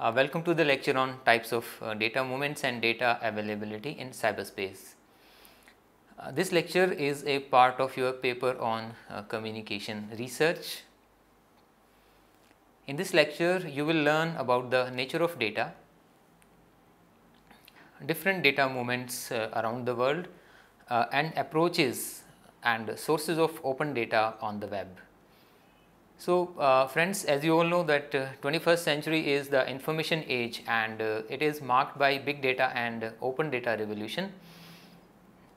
Welcome to the lecture on types of data movements and data availability in cyberspace. This lecture is a part of your paper on communication research. In this lecture, you will learn about the nature of data, different data movements around the world, and approaches and sources of open data on the web. So, friends, as you all know that 21st century is the information age, and it is marked by big data and open data revolution.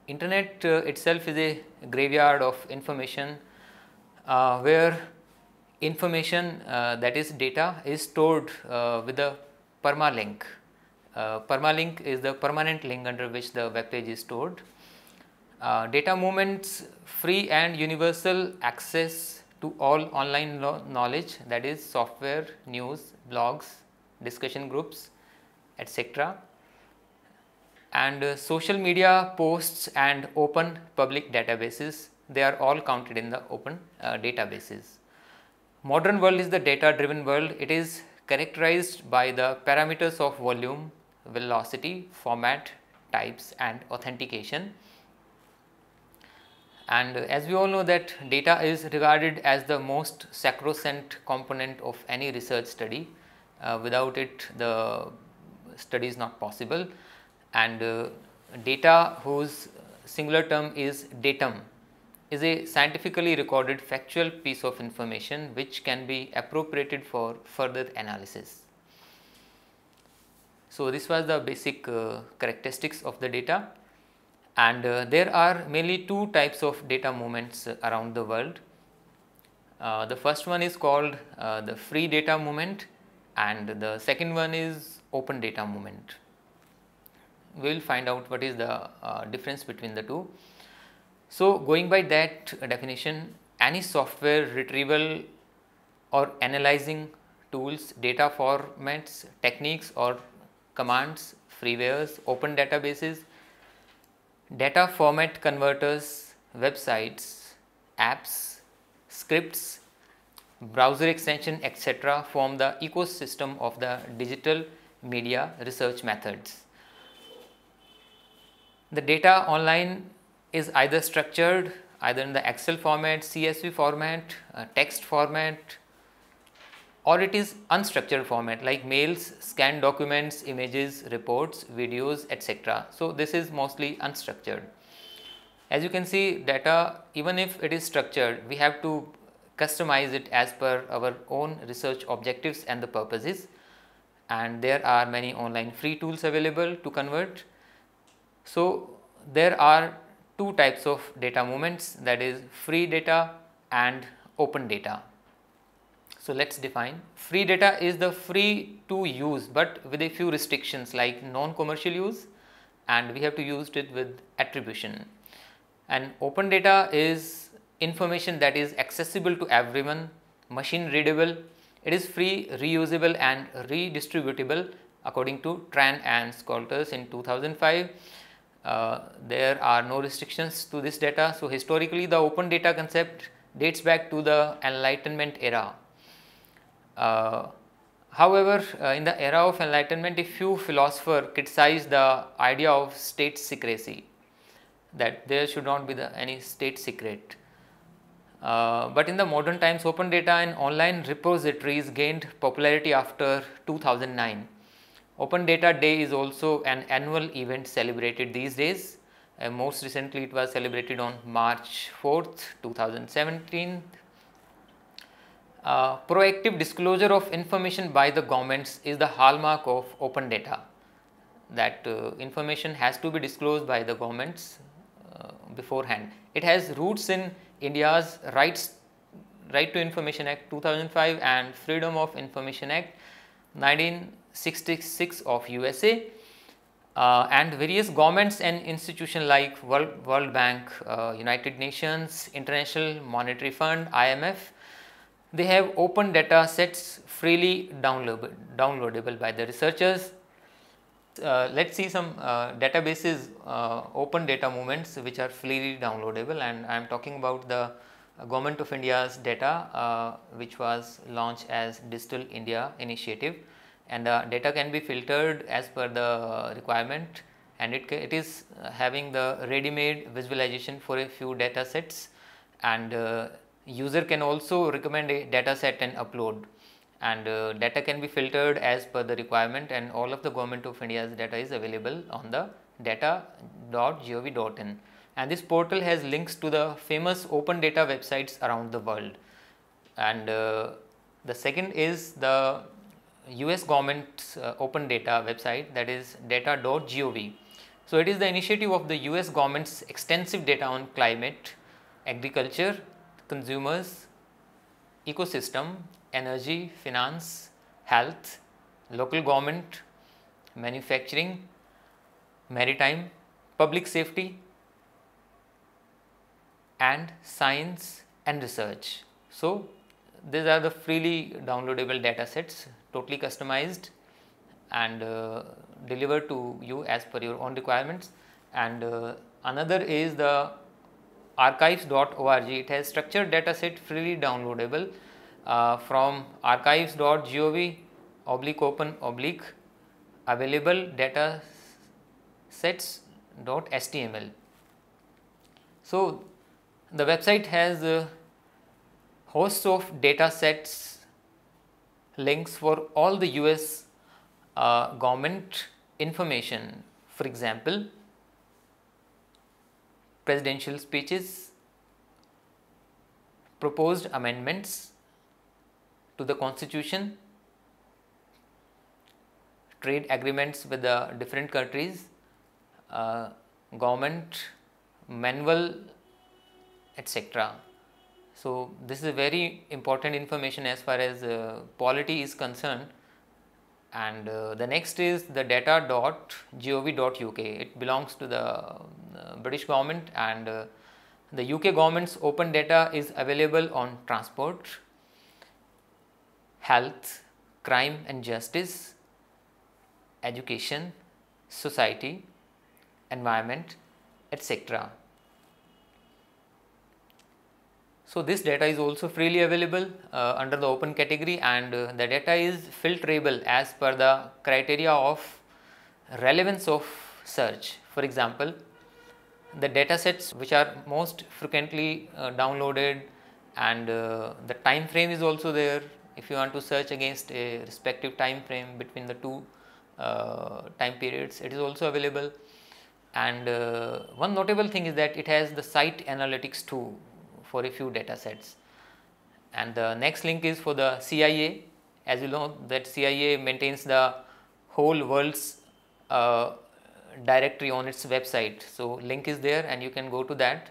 Internet itself is a graveyard of information where information that is data is stored with a permalink. Permalink is the permanent link under which the web page is stored. Data movements, free and universal access to all online knowledge, that is software, news, blogs, discussion groups, etc. And social media posts and open public databases, they are all counted in the open databases. Modern world is the data driven world. It is characterized by the parameters of volume, velocity, format, types and authentication. And as we all know that data is regarded as the most sacrosanct component of any research study. Without it, the study is not possible. And data, whose singular term is datum, is a scientifically recorded factual piece of information which can be appropriated for further analysis. So, this was the basic characteristics of the data. And there are mainly two types of data movements around the world. The first one is called the free data movement, and the second one is open data movement. We will find out what is the difference between the two. So, going by that definition, any software retrieval or analyzing tools, data formats, techniques or commands, freewares, open databases, data format converters, websites, apps, scripts, browser extension, etc. form the ecosystem of the digital media research methods. The data online is either structured either in the Excel format, CSV format, text format, or it is unstructured format like mails, scanned documents, images, reports, videos, etc. So, this is mostly unstructured. As you can see, data, even if it is structured, we have to customize it as per our own research objectives and the purposes, and there are many online free tools available to convert. So, there are two types of data movements, that is free data and open data. So, let us define. Free data is the free to use, but with a few restrictions like non-commercial use, and we have to use it with attribution. And open data is information that is accessible to everyone, machine readable, it is free, reusable and redistributable according to Tran and Scholters in 2005. There are no restrictions to this data. So, historically the open data concept dates back to the Enlightenment era. However, in the era of enlightenment, a few philosophers criticized the idea of state secrecy, that there should not be any state secret. But in the modern times, open data and online repositories gained popularity after 2009. Open Data Day is also an annual event celebrated these days. Most recently, it was celebrated on March 4th, 2017. Proactive disclosure of information by the governments is the hallmark of open data, that information has to be disclosed by the governments beforehand. It has roots in India's Right to Information Act 2005 and Freedom of Information Act 1966 of USA, and various governments and institutions like World Bank, United Nations, International Monetary Fund, IMF. They have open data sets freely downloadable by the researchers. Let us see some databases, open data movements which are freely downloadable, and I am talking about the Government of India's data which was launched as Digital India Initiative and the data can be filtered as per the requirement, and it is having the ready-made visualization for a few data sets, and user can also recommend a data set and upload, and data can be filtered as per the requirement, and all of the Government of India's data is available on the data.gov.in, and this portal has links to the famous open data websites around the world. And the second is the US government's open data website, that is data.gov. So, it is the initiative of the US government's extensive data on climate, agriculture, consumers, ecosystem, energy, finance, health, local government, manufacturing, maritime, public safety, and science and research. So, these are the freely downloadable data sets, totally customized and delivered to you as per your own requirements. And another is the archives.org. It has structured data set freely downloadable from archives.gov/open/available data sets.html. So, the website has hosts of data sets links for all the US government information, for example, presidential speeches, proposed amendments to the constitution, trade agreements with the different countries, government manual, etc. So, this is a very important information as far as polity is concerned. And the next is the data.gov.uk. It belongs to the British government, and the UK government's open data is available on transport, health, crime and justice, education, society, environment, etc. So, this data is also freely available under the open category, and the data is filterable as per the criteria of relevance of search. For example, the data sets which are most frequently downloaded, and the time frame is also there. If you want to search against a respective time frame between the two time periods, it is also available. And one notable thing is that it has the site analytics too for a few data sets. And the next link is for the CIA. As you know that CIA maintains the whole world's directory on its website. So, link is there and you can go to that,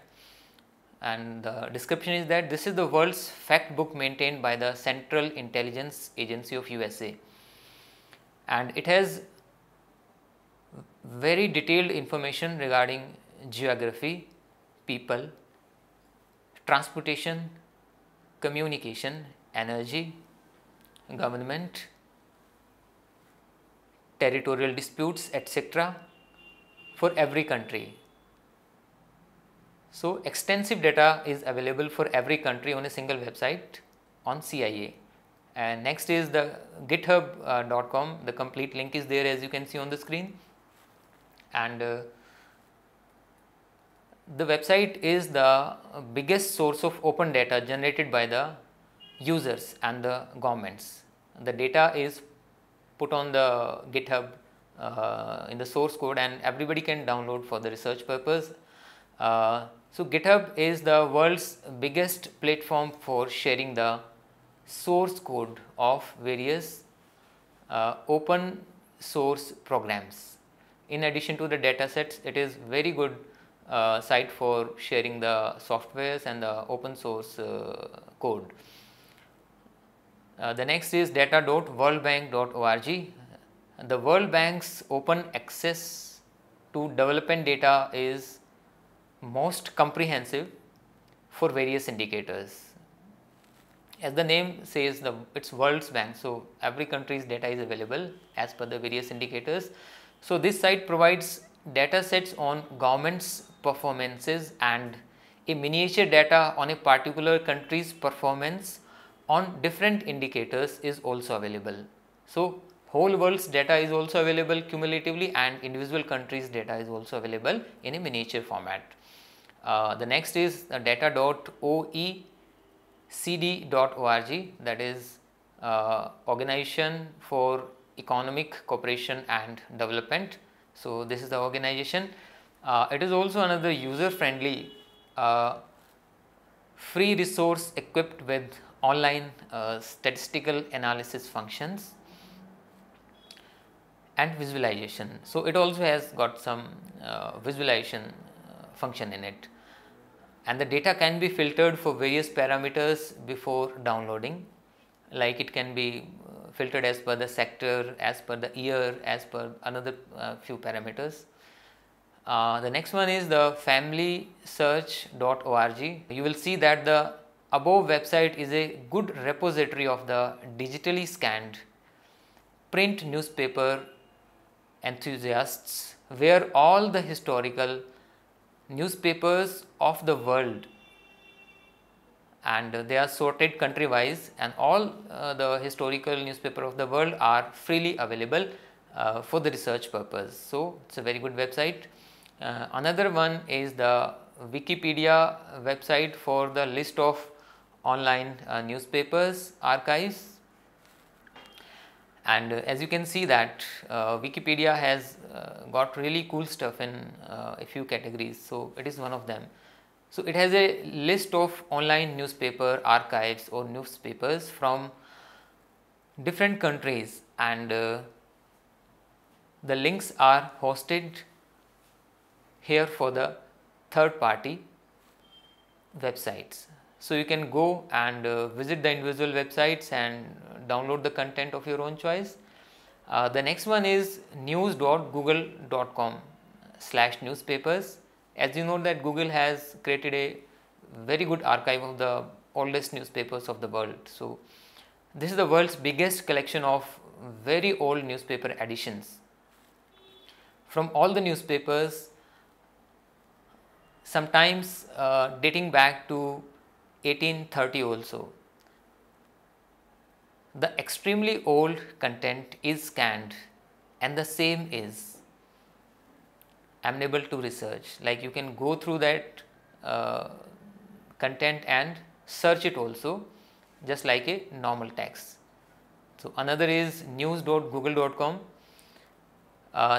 and the description is that this is the world's fact book maintained by the Central Intelligence Agency of USA, and it has very detailed information regarding geography, people, transportation, communication, energy, government, territorial disputes, etc. for every country. So, extensive data is available for every country on a single website on CIA. And next is the github.com. The complete link is there, as you can see on the screen, and the website is the biggest source of open data generated by the users and the governments. The data is put on the GitHub in the source code, and everybody can download for the research purpose. So, GitHub is the world's biggest platform for sharing the source code of various open source programs. In addition to the data sets, it is very good site for sharing the softwares and the open source code. The next is data.worldbank.org. The World Bank's open access to development data is most comprehensive for various indicators. As the name says, it's World's Bank, so every country's data is available as per the various indicators. So, this site provides data sets on government's performances, and a miniature data on a particular country's performance on different indicators is also available. So, Whole world's data is also available cumulatively, and individual countries' data is also available in a miniature format. The next is data.oecd.org, that is Organization for Economic Cooperation and Development. So, this is the organization. It is also another user friendly free resource equipped with online statistical analysis functions and visualization. So, it also has got some visualization function in it, and the data can be filtered for various parameters before downloading, like it can be filtered as per the sector, as per the year, as per another few parameters. The next one is the familysearch.org. You will see that the above website is a good repository of the digitally scanned print newspaper enthusiasts, where all the historical newspapers of the world, and they are sorted country wise, and all the historical newspaper of the world are freely available for the research purpose. So, it is a very good website. Another one is the Wikipedia website for the list of online newspapers archives. And as you can see that Wikipedia has got really cool stuff in a few categories. So, it is one of them. So, it has a list of online newspaper archives or newspapers from different countries, and the links are hosted here for the third party websites. So, you can go and visit the individual websites and download the content of your own choice. The next one is news.google.com/newspapers. As you know that Google has created a very good archive of the oldest newspapers of the world. So, this is the world's biggest collection of very old newspaper editions from all the newspapers, sometimes dating back to 1830 also. The extremely old content is scanned, and the same is amenable to research. Like you can go through that content and search it also, just like a normal text. So, another is news.google.com.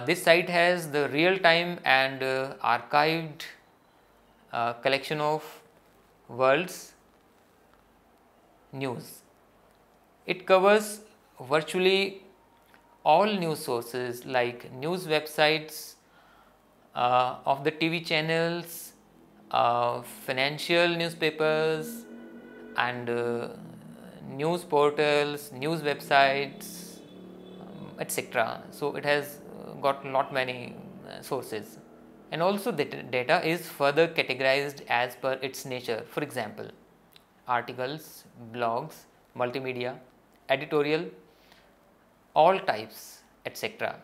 This site has the real time and archived collection of world's news. It covers virtually all news sources like news websites of the TV channels, financial newspapers, and news portals, news websites, etc. So, it has got lot many sources, and also the data is further categorized as per its nature. For example, articles, blogs, multimedia, editorial, all types, etc.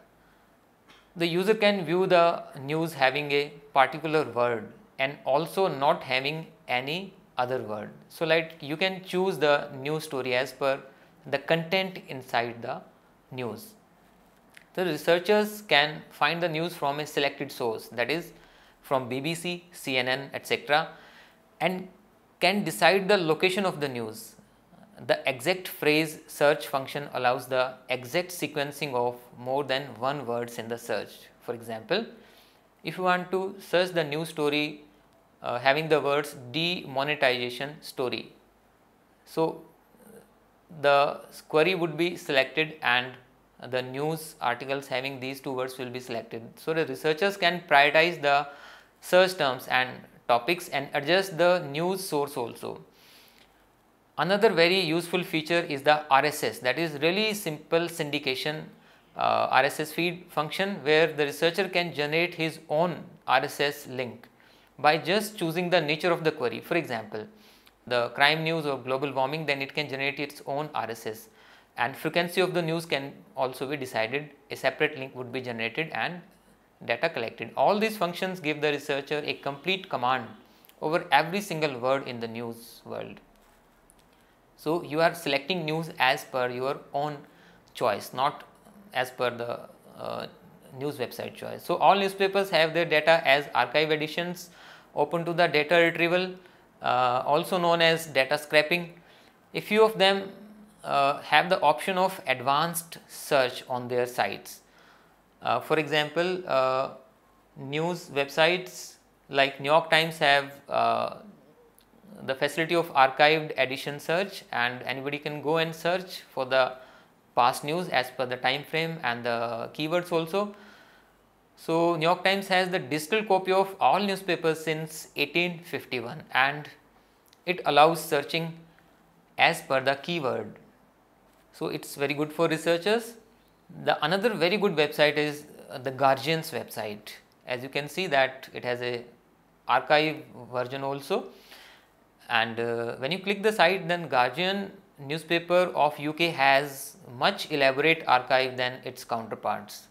The user can view the news having a particular word and also not having any other word. So, like you can choose the news story as per the content inside the news. The researchers can find the news from a selected source, that is from BBC, CNN, etc., and can decide the location of the news. The exact phrase search function allows the exact sequencing of more than one words in the search. For example, if you want to search the news story having the words demonetization story, so the query would be selected and the news articles having these two words will be selected. So, the researchers can prioritize the search terms and topics and adjust the news source also. Another very useful feature is the RSS, that is really simple syndication RSS feed function, where the researcher can generate his own RSS link by just choosing the nature of the query. For example, the crime news or global warming, then it can generate its own RSS, and frequency of the news can also be decided. A separate link would be generated and data collected. All these functions give the researcher a complete command over every single word in the news world. So, you are selecting news as per your own choice, not as per the news website choice. So, all newspapers have their data as archive editions open to the data retrieval, also known as data scraping. A few of them have the option of advanced search on their sites. For example, news websites like New York Times have the facility of archived edition search, and anybody can go and search for the past news as per the time frame and the keywords also. So, New York Times has the digital copy of all newspapers since 1851, and it allows searching as per the keyword. So, it is very good for researchers. The another very good website is the Guardian's website. As you can see that it has a archive version also, and when you click the site, then Guardian newspaper of UK has much elaborate archive than its counterparts.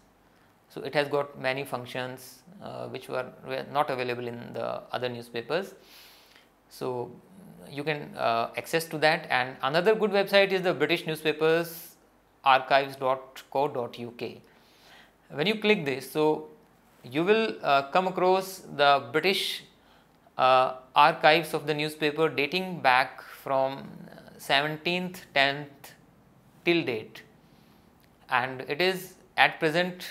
So, it has got many functions which were not available in the other newspapers. So, you can access to that. And another good website is the British newspapers archives.co.uk. When you click this, so you will come across the British archives of the newspaper dating back from 17th, 10th till date, and it is at present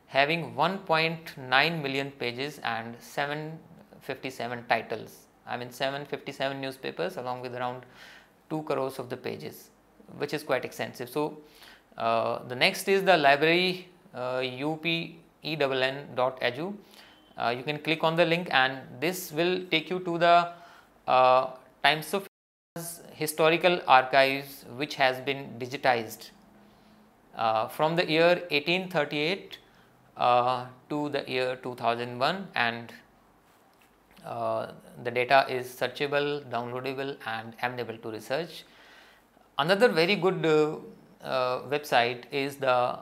having 1.9 million pages and 757 titles. I mean 757 newspapers along with around 2 crores of the pages, which is quite extensive. So, the next is the library upenn.edu. You can click on the link, and this will take you to the Times of India's historical archives, which has been digitized from the year 1838 to the year 2001, and the data is searchable, downloadable and amenable to research. Another very good website is the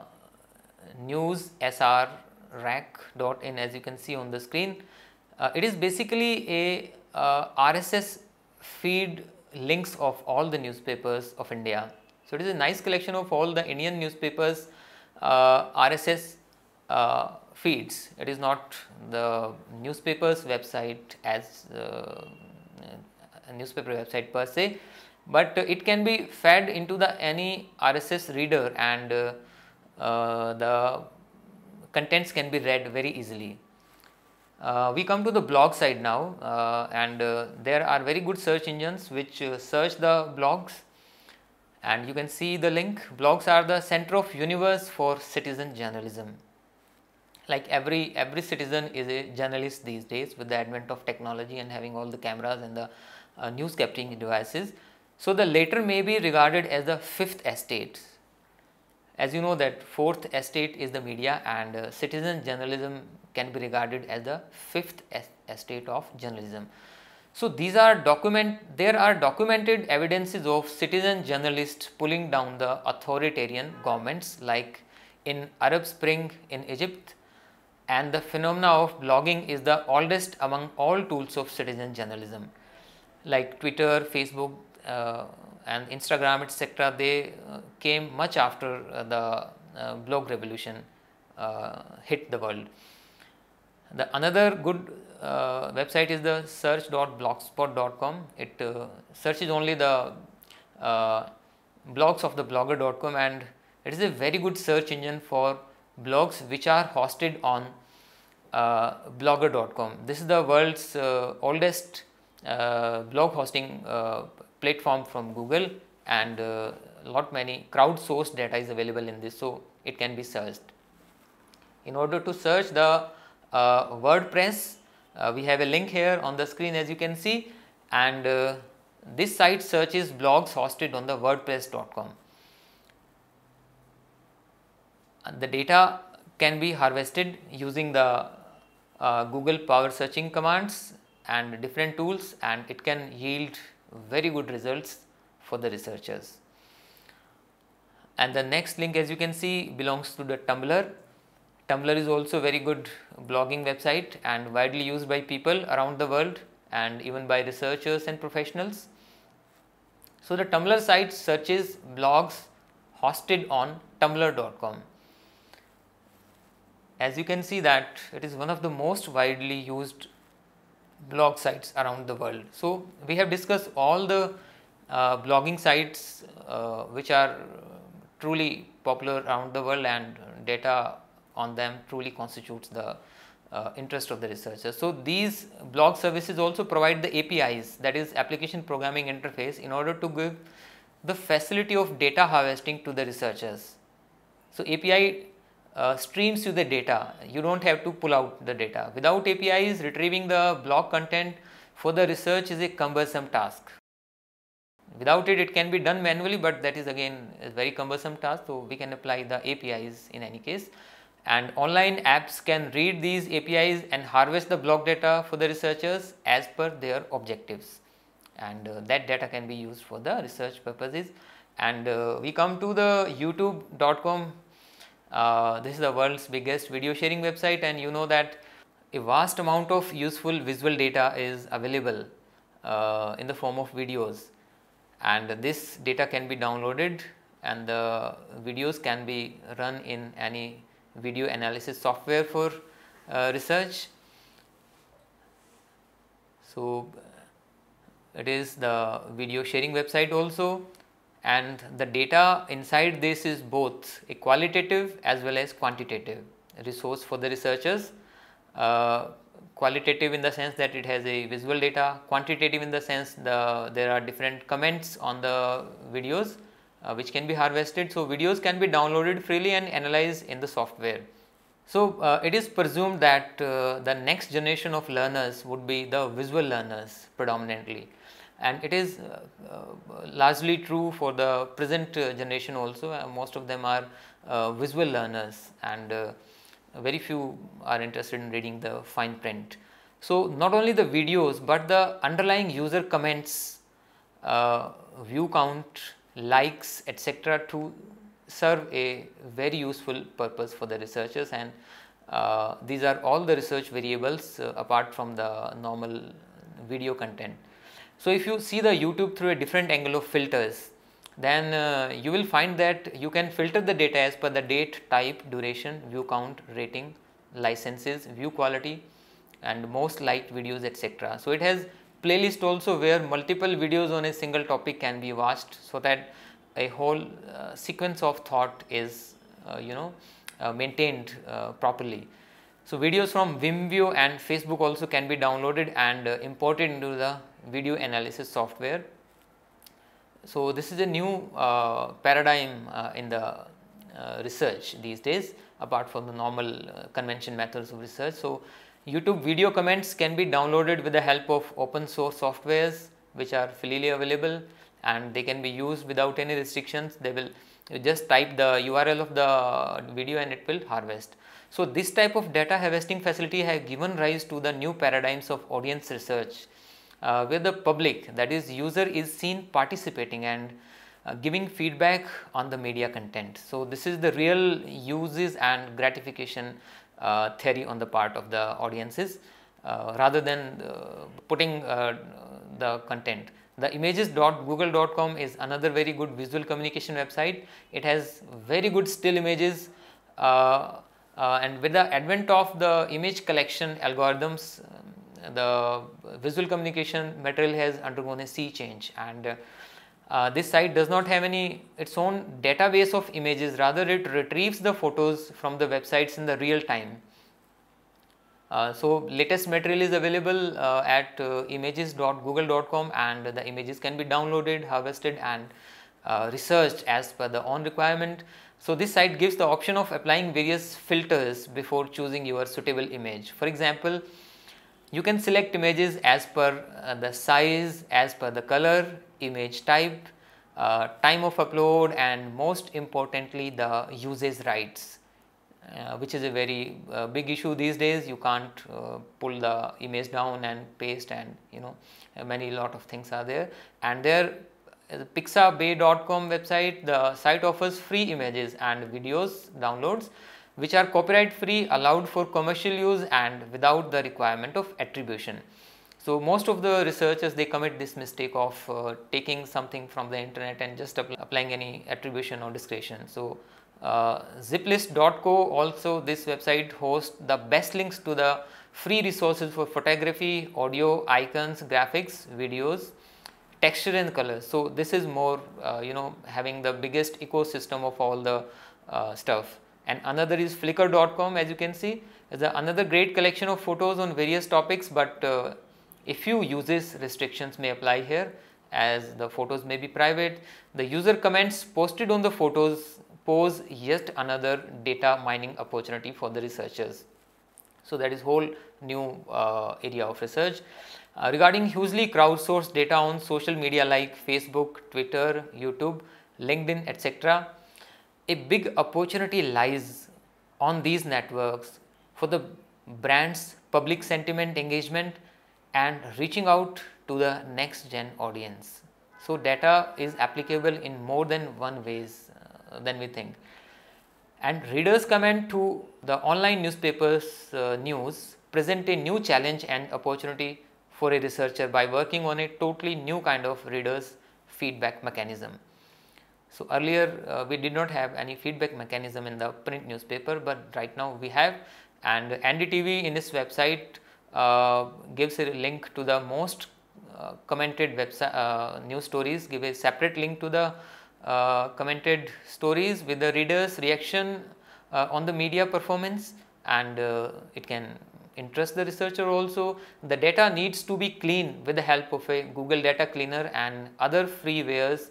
newssrac.in, as you can see on the screen. It is basically a RSS feed links of all the newspapers of India. So, it is a nice collection of all the Indian newspapers RSS feeds. It is not the newspapers website as a newspaper website per se, but it can be fed into the any RSS reader, and the contents can be read very easily. We come to the blog side now, and there are very good search engines which search the blogs, and you can see the link. Blogs are the center of universe for citizen journalism. Like every citizen is a journalist these days with the advent of technology and having all the cameras and the news capturing devices. So, the latter may be regarded as the fifth estate. As you know that fourth estate is the media, and citizen journalism can be regarded as the fifth estate of journalism. So, there are documented evidences of citizen journalists pulling down the authoritarian governments, like in Arab Spring in Egypt, and the phenomena of blogging is the oldest among all tools of citizen journalism, like Twitter, Facebook and Instagram, etc. They came much after the blog revolution hit the world. The another good website is the search.blogspot.com. It searches only the blogs of the blogger.com, and it is a very good search engine for blogs which are hosted on blogger.com. This is the world's oldest blog hosting platform from Google, and many crowdsourced data is available in this, so it can be searched. In order to search the WordPress, we have a link here on the screen, as you can see, and this site searches blogs hosted on the wordpress.com. The data can be harvested using the Google Power Searching commands and different tools, and it can yield very good results for the researchers. And the next link, as you can see, belongs to the Tumblr. Tumblr is also a very good blogging website and widely used by people around the world and even by researchers and professionals. So, the Tumblr site searches blogs hosted on tumblr.com. as you can see that it is one of the most widely used blog sites around the world. So, we have discussed all the blogging sites which are truly popular around the world, and data on them truly constitutes the interest of the researchers. So, these blog services also provide the APIs, that is application programming interface, in order to give the facility of data harvesting to the researchers. So, API streams you the data, you do not have to pull out the data. Without APIs, retrieving the blog content for the research is a cumbersome task. Without it, it can be done manually, but that is again a very cumbersome task. So, we can apply the APIs in any case, and online apps can read these APIs and harvest the blog data for the researchers as per their objectives, and that data can be used for the research purposes. And we come to the youtube.com. This is the world's biggest video sharing website, and you know that a vast amount of useful visual data is available in the form of videos, and this data can be downloaded, and the videos can be run in any video analysis software for research. So, it is the video sharing website also, and the data inside this is both a qualitative as well as quantitative resource for the researchers. Qualitative in the sense that it has a visual data, quantitative in the sense there are different comments on the videos which can be harvested. So, videos can be downloaded freely and analyzed in the software. So, it is presumed that the next generation of learners would be the visual learners predominantly, and it is largely true for the present generation also. Most of them are visual learners, and very few are interested in reading the fine print. So, not only the videos, but the underlying user comments, view count, likes, etc., to serve a very useful purpose for the researchers, and these are all the research variables apart from the normal video content. So, if you see the YouTube through a different angle of filters, then you will find that you can filter the data as per the date, type, duration, view count, rating, licenses, view quality, and most liked videos, etc. So, it has playlist also where multiple videos on a single topic can be watched, so that a whole sequence of thought is maintained properly. So, videos from Vimeo and Facebook also can be downloaded and imported into the video analysis software. So, this is a new paradigm in the research these days, apart from the normal convention methods of research. So, YouTube video comments can be downloaded with the help of open source softwares which are freely available, and they can be used without any restrictions. They will, you just type the URL of the video and it will harvest. So, this type of data harvesting facility has given rise to the new paradigms of audience research, where the public, that is user, is seen participating and giving feedback on the media content. So, this is the real uses and gratification theory on the part of the audiences, rather than putting the content. The images.google.com is another very good visual communication website. It has very good still images, and with the advent of the image collection algorithms, the visual communication material has undergone a sea change, and this site does not have its own database of images, rather it retrieves the photos from the websites in the real time. So, latest material is available at images.google.com, and the images can be downloaded, harvested, and researched as per the own requirement. So, this site gives the option of applying various filters before choosing your suitable image. For example, you can select images as per the size, as per the color, image type, time of upload, and most importantly the usage rights, which is a very big issue these days. You can't pull the image down and paste, and many lot of things are there. And there, the pixabay.com website, the site offers free images and videos downloads which are copyright free, allowed for commercial use, and without the requirement of attribution. So, most of the researchers, they commit this mistake of taking something from the internet and just applying any attribution or discretion. So, Ziplist.co, also this website hosts the best links to the free resources for photography, audio, icons, graphics, videos, texture and color. So this is more having the biggest ecosystem of all the stuff. And another is flickr.com, as you can see, is another great collection of photos on various topics, but a few uses restrictions may apply here, as the photos may be private. The user comments posted on the photos pose yet another data mining opportunity for the researchers. So that is whole new area of research. Regarding hugely crowdsourced data on social media like Facebook, Twitter, YouTube, LinkedIn, etc., a big opportunity lies on these networks for the brand's public sentiment engagement and reaching out to the next gen audience. So data is applicable in more than one ways than we think. And readers' comment to the online newspapers news present a new challenge and opportunity for a researcher by working on a totally new kind of readers' feedback mechanism. So earlier we did not have any feedback mechanism in the print newspaper, but right now we have, and NDTV in its website gives a link to the most commented website news stories, give a separate link to the commented stories with the readers reaction on the media performance, and it can interest the researcher also. The data needs to be clean with the help of a Google data cleaner and other freewares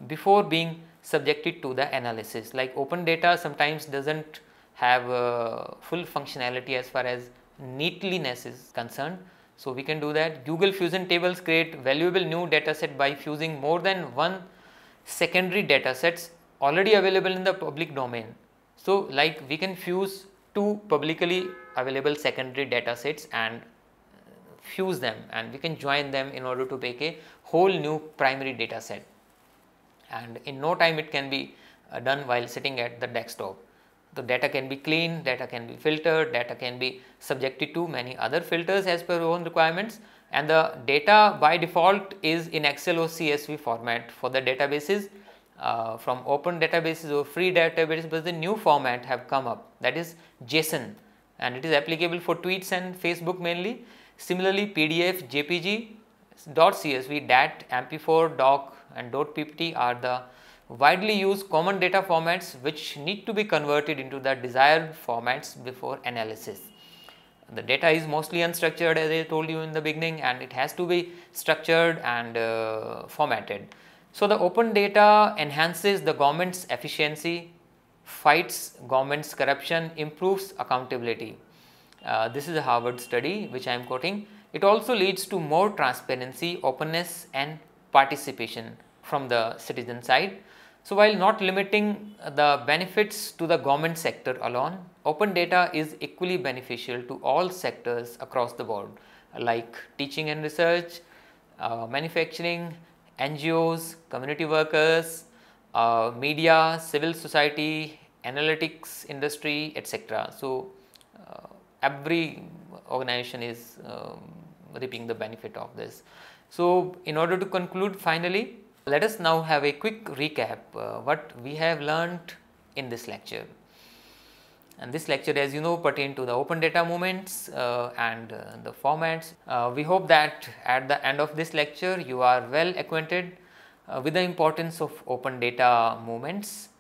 before being subjected to the analysis. Like open data sometimes does not have full functionality as far as neatliness is concerned. So we can do that. Google Fusion tables create valuable new data set by fusing more than one secondary data sets already available in the public domain. So like we can fuse two publicly available secondary data sets and fuse them, and we can join them in order to make a whole new primary data set, and in no time it can be done while sitting at the desktop. The data can be cleaned, data can be filtered, data can be subjected to many other filters as per own requirements, and the data by default is in Excel or CSV format for the databases. From open databases or free databases, but the new format have come up, that is JSON, and it is applicable for tweets and Facebook mainly. Similarly, PDF, JPG, .csv, DAT, MP4, doc and .ppt are the widely used common data formats which need to be converted into the desired formats before analysis. The data is mostly unstructured, as I told you in the beginning, and it has to be structured and formatted. So the open data enhances the government's efficiency, fights government's corruption, improves accountability. This is a Harvard study which I am quoting. It also leads to more transparency, openness and participation from the citizen side. So while not limiting the benefits to the government sector alone, open data is equally beneficial to all sectors across the board, like teaching and research, manufacturing, NGOs, community workers, media, civil society, analytics industry, etc. So every organization is reaping the benefit of this. So in order to conclude finally, let us now have a quick recap what we have learnt in this lecture. And this lecture, as you know, pertain to the open data movements and the formats. We hope that at the end of this lecture you are well acquainted with the importance of open data movements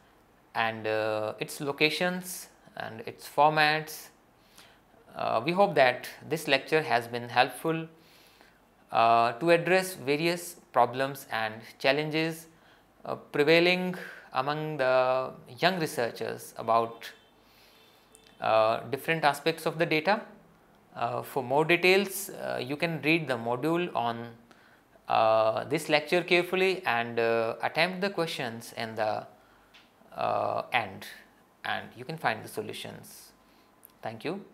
and its locations and its formats. We hope that this lecture has been helpful to address various problems and challenges prevailing among the young researchers about different aspects of the data. For more details, you can read the module on this lecture carefully and attempt the questions in the end, and you can find the solutions. Thank you.